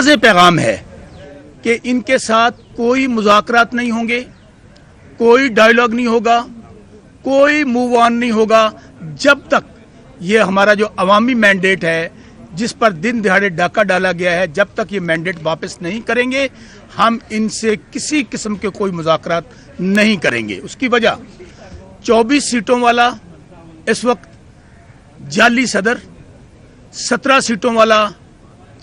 वाज़ेह पैगाम है कि इनके साथ कोई मुज़ाकरात नहीं होंगे, कोई डायलॉग नहीं होगा, कोई मूव ऑन नहीं होगा जब तक ये हमारा जो अवामी मैंडेट है जिस पर दिन दिहाड़े डाका डाला गया है, जब तक ये मैंडेट वापस नहीं करेंगे हम इनसे किसी किस्म के कोई मुज़ाकरात नहीं करेंगे। उसकी वजह 24 सीटों वाला इस वक्त जाली सदर, 17 सीटों वाला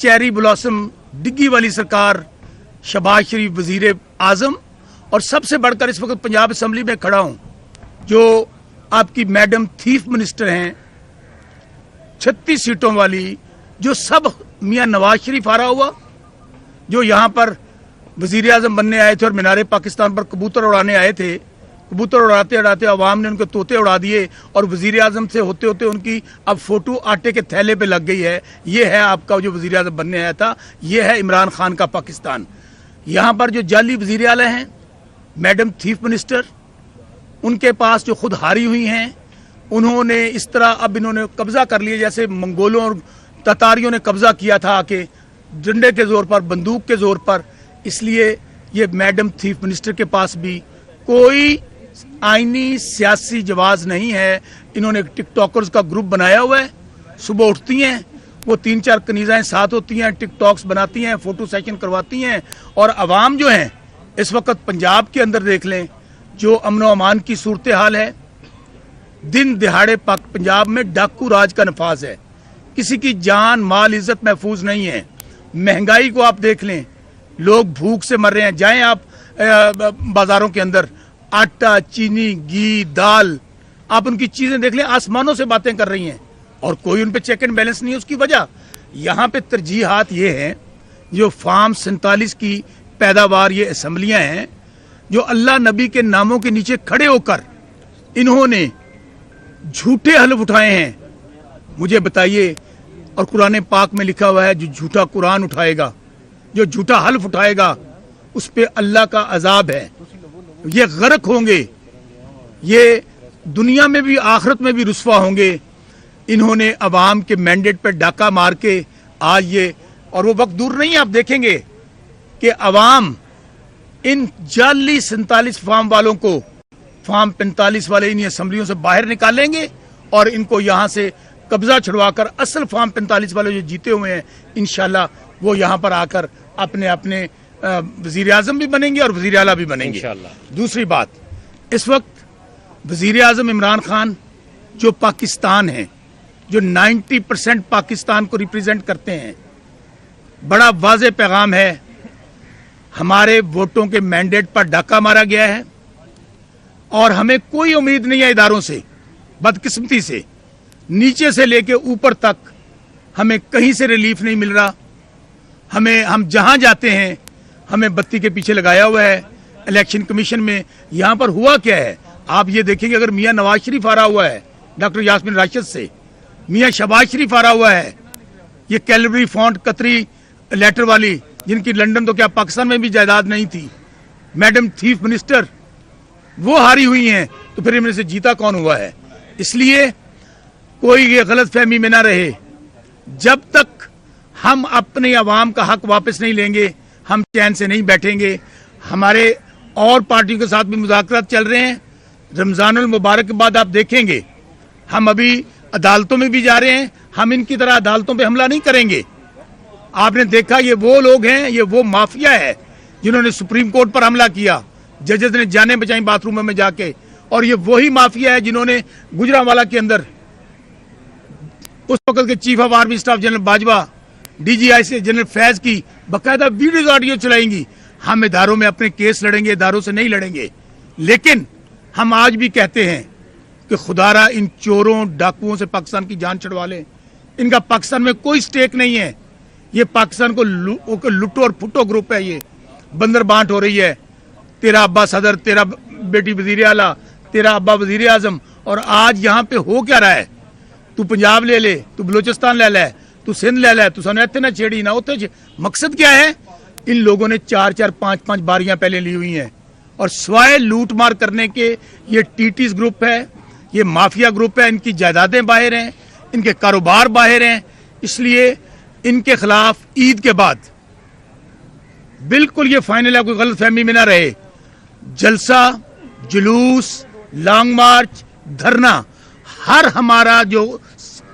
चेरी ब्लॉसम डिग्गी वाली सरकार, शहबाज शरीफ वजीर आजम, और सबसे बढ़कर इस वक्त पंजाब असम्बली में खड़ा हूं जो आपकी मैडम चीफ मिनिस्टर हैं 36 सीटों वाली, जो सब मियां नवाज शरीफ आ रहा हुआ, जो यहां पर वजीर आजम बनने आए थे और मीनारे पाकिस्तान पर कबूतर उड़ाने आए थे। कबूतर उड़ाते उड़ाते अवाम ने उनके तोते उड़ा दिए और वजीर आजम से होते होते उनकी अब फोटो आटे के थैले पे लग गई है। ये है आपका जो वजीर आजम बनने आया था, ये है इमरान खान का पाकिस्तान। यहाँ पर जो जाली वजीर आला हैं मैडम चीफ मिनिस्टर, उनके पास जो खुद हारी हुई हैं, उन्होंने इस तरह अब इन्होंने कब्जा कर लिया जैसे मंगोलों और ततारियों ने कब्जा किया था आके डंडे के जोर पर, बंदूक के जोर पर। इसलिए ये मैडम चीफ मिनिस्टर के पास भी कोई आईनी सियासी जवाब नहीं है। इन्होंने टिकटॉकर्स का ग्रुप बनाया हुआ है, सुबह उठती हैं वो 3-4 कनीज़ाएं साथ होती हैं, टिकटॉक्स बनाती हैं, फोटो सेशन करवाती हैं, और अवाम जो हैं इस वक्त पंजाब के अंदर देख लें जो अमन व अमान की सूरत हाल है। दिन दिहाड़े पंजाब में डाकू राज का नफाज है, किसी की जान माल इज्जत महफूज नहीं है। महंगाई को आप देख लें, लोग भूख से मर रहे हैं। जाएं आप बाजारों के अंदर, आटा, चीनी, घी, दाल, आप उनकी चीजें देख लें, आसमानों से बातें कर रही हैं और कोई उन पे चेक एंड बैलेंस नहीं है। उसकी वजह यहाँ पे तरजीहात ये हैं, जो फार्म 47 की पैदावार ये असम्बलियाँ हैं जो अल्लाह नबी के नामों के नीचे खड़े होकर इन्होंने झूठे हलफ उठाए हैं। मुझे बताइए, और कुरान पाक में लिखा हुआ है जो झूठा कुरान उठाएगा, जो झूठा हल्फ उठाएगा उस पे अल्लाह का अजाब है, ये गर्क होंगे, ये दुनिया में भी आखिरत में भी रुस्वा होंगे। इन्होंने अवाम के मैंडेट पे डाका मार के आज ये, और वो वक्त दूर नहीं है, आप देखेंगे कि अवाम इन जाली 47 फार्म वालों को, फार्म 45 वाले इन असम्बलियों से बाहर निकालेंगे और इनको यहाँ से कब्जा छुड़वाकर असल फार्म 45 वाले जो जीते हुए हैं इंशाल्लाह वो यहाँ पर आकर अपने अपने वजीर आजम भी बनेंगे और वजीर आला भी बनेंगे इंशाल्लाह। दूसरी बात, इस वक्त वजीर आजम इमरान खान जो पाकिस्तान है, जो 90% पाकिस्तान को रिप्रेजेंट करते हैं, बड़ा वाज़ेह पैगाम है, हमारे वोटों के मैंडेट पर डाका मारा गया है और हमें कोई उम्मीद नहीं है इदारों से। बदकिस्मती से नीचे से लेके ऊपर तक हमें कहीं से रिलीफ नहीं मिल रहा। हम जहां जाते हैं हमें बत्ती के पीछे लगाया हुआ है। इलेक्शन कमीशन में यहां पर हुआ क्या है आप ये देखेंगे, अगर मियां नवाज शरीफ आ रहा हुआ है डॉक्टर यास्मीन राशिद से, मियां शहबाज शरीफ आ रहा हुआ है, ये कैलबरी फॉन्ट कतरी लेटर वाली जिनकी लंदन तो क्या पाकिस्तान में भी जायदाद नहीं थी, मैडम चीफ मिनिस्टर वो हारी हुई हैं, तो फिर इनमें से जीता कौन हुआ है? इसलिए कोई ये गलत फहमी में ना रहे, जब तक हम अपने अवाम का हक वापस नहीं लेंगे हम चैन से नहीं बैठेंगे। हमारे और पार्टियों के साथ भी मुज़ाकरात चल रहे हैं। रमज़ानुल मुबारक के बाद आप देखेंगे हम अभी अदालतों में भी जा रहे हैं, हम इनकी तरह अदालतों पे हमला नहीं करेंगे। आपने देखा ये वो लोग हैं, ये वो माफिया है जिन्होंने सुप्रीम कोर्ट पर हमला किया, जजेस ने जाने बचाई बाथरूम में जाके, और ये वही माफिया है जिन्होंने गुजरांवाला के अंदर उस वक्त के chief of army staff general Bajwa, DJI से जनरल फैज की बाकायदा वीडियो ऑडियो चलाएंगी। हम इदारों में अपने केस लड़ेंगे, इदारों से नहीं लड़ेंगे। लेकिन हम आज भी कहते हैं कि खुदारा इन चोरों डाकुओं से पाकिस्तान की जान छुड़वा लें। इनका पाकिस्तान में कोई स्टेक नहीं है। ये पाकिस्तान को लुटो और फुटो ग्रुप है, ये बंदर बांट हो रही है। तेरा अब्बा सदर, तेरा बेटी वजीर आला, तेरा अब्बा वजीर आजम, और आज यहाँ पे हो क्या रहा है? तू पंजाब ले ले, तू बलोचिस्तान ले ले, तू सिंध ले ले, तू सानू इत्थे ना छेड़ी ना उत्थे। मकसद क्या है? इन लोगों ने 4-4, 5-5 बारियां पहले ली हुई हैं और स्वाय लूट मार करने के ये टीटीज ग्रुप है, ये माफिया ग्रुप है। इनकी जायदादें बाहर हैं, इनके कारोबार बाहर हैं। इसलिए इनके खिलाफ ईद के बाद बिल्कुल ये फाइनल है, कोई गलत फहमी में ना रहे। जलसा, जुलूस, लॉन्ग मार्च, धरना, हर हमारा जो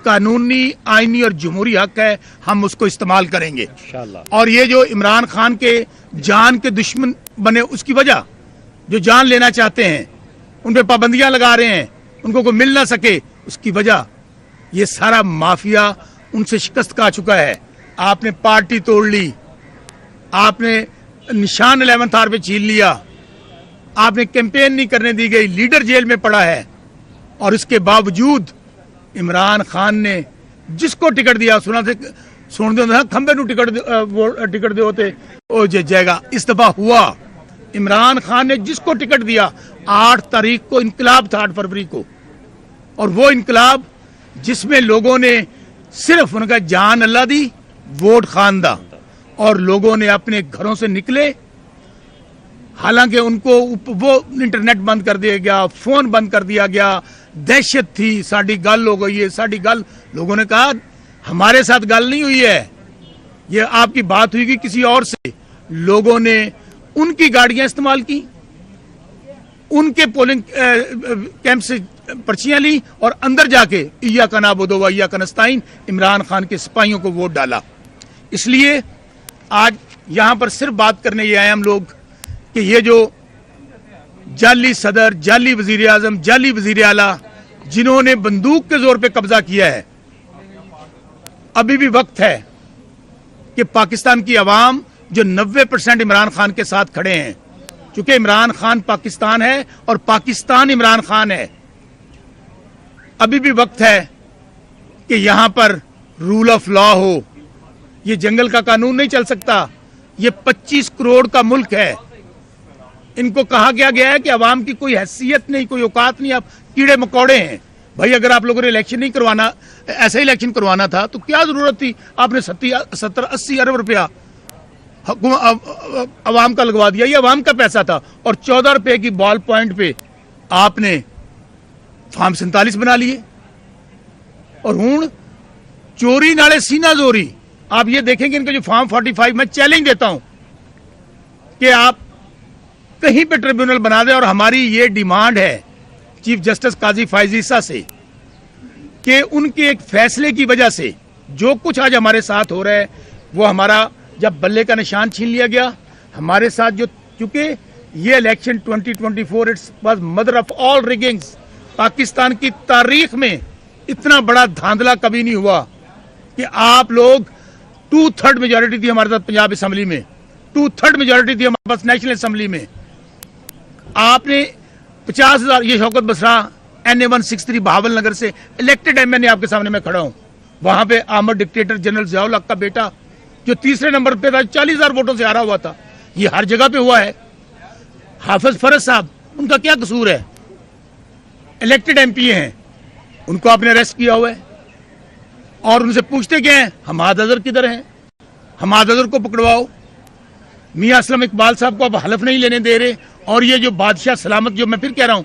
कानूनी, आईनी और जमहूरी हक है, हम उसको इस्तेमाल करेंगे इंशाअल्लाह। और ये जो इमरान खान के जान के दुश्मन बने, उसकी वजह, जो जान लेना चाहते हैं, उन पे पाबंदियां लगा रहे हैं, उनको कोई मिल ना सके, उसकी वजह ये सारा माफिया उनसे शिकस्त खा चुका है। आपने पार्टी तोड़ ली, आपने निशान 11th आवर पे छीन लिया, आपने कैंपेन नहीं करने दी गई, लीडर जेल में पड़ा है, और इसके बावजूद इमरान खान ने जिसको टिकट दिया, सुन दे खंबे नू टिकट दे होते ओ जाएगा। इस दफा हुआ, इमरान खान ने जिसको टिकट दिया, 8 तारीख को इनकलाब था, 8 फरवरी को, और वो इनकलाब जिसमें लोगों ने सिर्फ उनका जान अल्लाह दी, वोट खान दा, और लोगों ने अपने घरों से निकले, हालांकि उनको वो इंटरनेट बंद कर दिया गया, फोन बंद कर दिया गया, दहशत थी, साड़ी गल हो गई है, साड़ी गल, लोगों ने कहा हमारे साथ गल नहीं हुई है, ये आपकी बात हुई कि किसी और से। लोगों ने उनकी गाड़ियां इस्तेमाल की, उनके पोलिंग कैंप से पर्चियां ली, और अंदर जाके इय्याका नअबुदु व इय्याका नस्तईन इमरान खान के सिपाहियों को वोट डाला। इसलिए आज यहां पर सिर्फ बात करने ये आए हम लोग कि ये जो जाली सदर, जाली वजीर आजम, जाली वजीर आला, जिन्होंने बंदूक के जोर पे कब्जा किया है, अभी भी वक्त है कि पाकिस्तान की आवाम जो 90% इमरान खान के साथ खड़े हैं, क्योंकि इमरान खान पाकिस्तान है और पाकिस्तान इमरान खान है, अभी भी वक्त है कि यहां पर रूल ऑफ लॉ हो। ये जंगल का कानून नहीं चल सकता, ये 25 करोड़ का मुल्क है। इनको कहा गया है कि अवाम की कोई हैसियत नहीं, कोई औकात नहीं, आप कीड़े मकोड़े हैं। भाई अगर आप लोगों ने इलेक्शन नहीं करवाना, ऐसा इलेक्शन करवाना था तो क्या जरूरत थी, आपने 70-80 अरब रुपया अवाम का लगवा दिया, ये अवाम का पैसा था, और 14 रुपए की बॉल पॉइंट पे आपने फार्म 47 बना लिए, और हूं चोरी नाले सीना जोरी। आप ये देखेंगे इनका जो फार्म 45, मैं चैलेंज देता हूं कि आप कहीं पे ट्रिब्यूनल बना दें, और हमारी ये डिमांड है चीफ जस्टिस काजी फैज ईसा से कि उनके एक फैसले की वजह से जो कुछ आज हमारे साथ हो रहा है, वो हमारा जब बल्ले का निशान छीन लिया गया, हमारे साथ जो, क्योंकि ये election 2024 it's was mother of all riggings. Pakistan की तारीख में इतना बड़ा धांधला कभी नहीं हुआ कि आप लोग 2/3 मेजोरिटी थी हमारे साथ पंजाब असेंबली में, 2/3 मेजोरिटी थी हमारे पास नेशनल असेंबली में। आपने 50,000, ये शौकत बसरा NA 163 बहावल नगर से इलेक्टेड MN आपके सामने मैं खड़ा हूं, वहां पे आमद डिक्टेटर जनरल जियाउल हक का बेटा जो तीसरे नंबर पे था, 40,000 वोटों से हारा हुआ था। ये हर जगह पे हुआ है। हाफिज फरज साहब, उनका क्या कसूर है, इलेक्टेड MP हैं, उनको आपने अरेस्ट किया हुआ है, और उनसे पूछते क्या है, हमाद अजहर किधर हैं, हमाद अजहर को पकड़वाओ। मियां असलम इकबाल साहब को आप हलफ नहीं लेने दे रहे, और ये जो बादशाह सलामत, जो मैं फिर कह रहा हूं,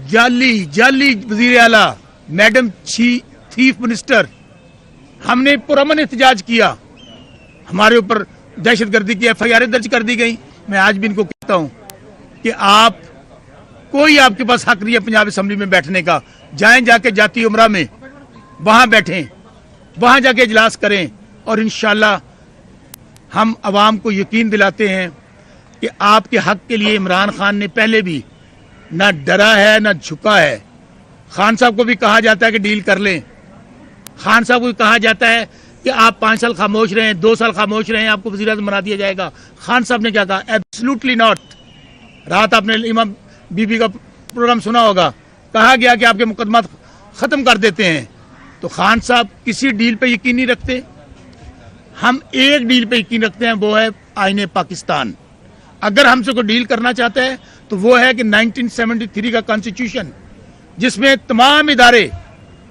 जाली वजीर आला, मैडम चीफ मिनिस्टर, हमने पुरअमन एहतजाज किया, हमारे ऊपर दहशतगर्दी की FIR दर्ज कर दी गई। मैं आज भी इनको कहता हूं कि आप, कोई आपके पास हक नहीं है पंजाब असेंबली में बैठने का, जाएं जाके जाती उमरा में, वहां बैठें, वहां जाके इजलास करें, और इंशाल्लाह हम अवाम को यकीन दिलाते हैं कि आपके हक के लिए इमरान खान ने पहले भी ना डरा है ना झुका है। खान साहब को भी कहा जाता है कि डील कर लें, खान साहब को भी कहा जाता है कि आप 5 साल खामोश रहें, 2 साल खामोश रहें, आपको वज़ीर आज़म बना दिया जाएगा। खान साहब ने क्या कहा, एब्सोल्युटली नॉट। रात आपने इमाम बीबी का प्रोग्राम सुना होगा, कहा गया कि आपके मुकदमा खत्म कर देते हैं। तो खान साहब किसी डील पे यकीन नहीं रखते, हम एक डील पे यकीन रखते हैं, वो है आईने पाकिस्तान। अगर हमसे कोई डील करना चाहता है तो वो है कि 1973 का कॉन्स्टिट्यूशन, जिसमें तमाम इदारे,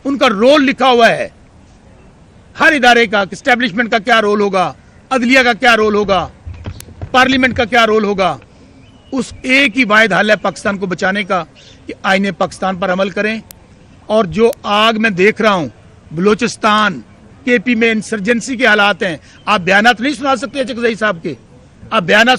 उनका रोल लिखा हुआ है, हर इदारे का, एस्टेब्लिशमेंट का क्या रोल होगा, अदलिया का क्या रोल होगा, पार्लियामेंट का क्या रोल होगा, उस एक ही वाहिद हल है पाकिस्तान को बचाने का कि आईने पाकिस्तान पर अमल करें। और जो आग मैं देख रहा हूं बलूचिस्तान, KP में इंसर्जेंसी के हालात हैं, आप बयानात नहीं सुना सकते चकजई साहब के, आप बयाना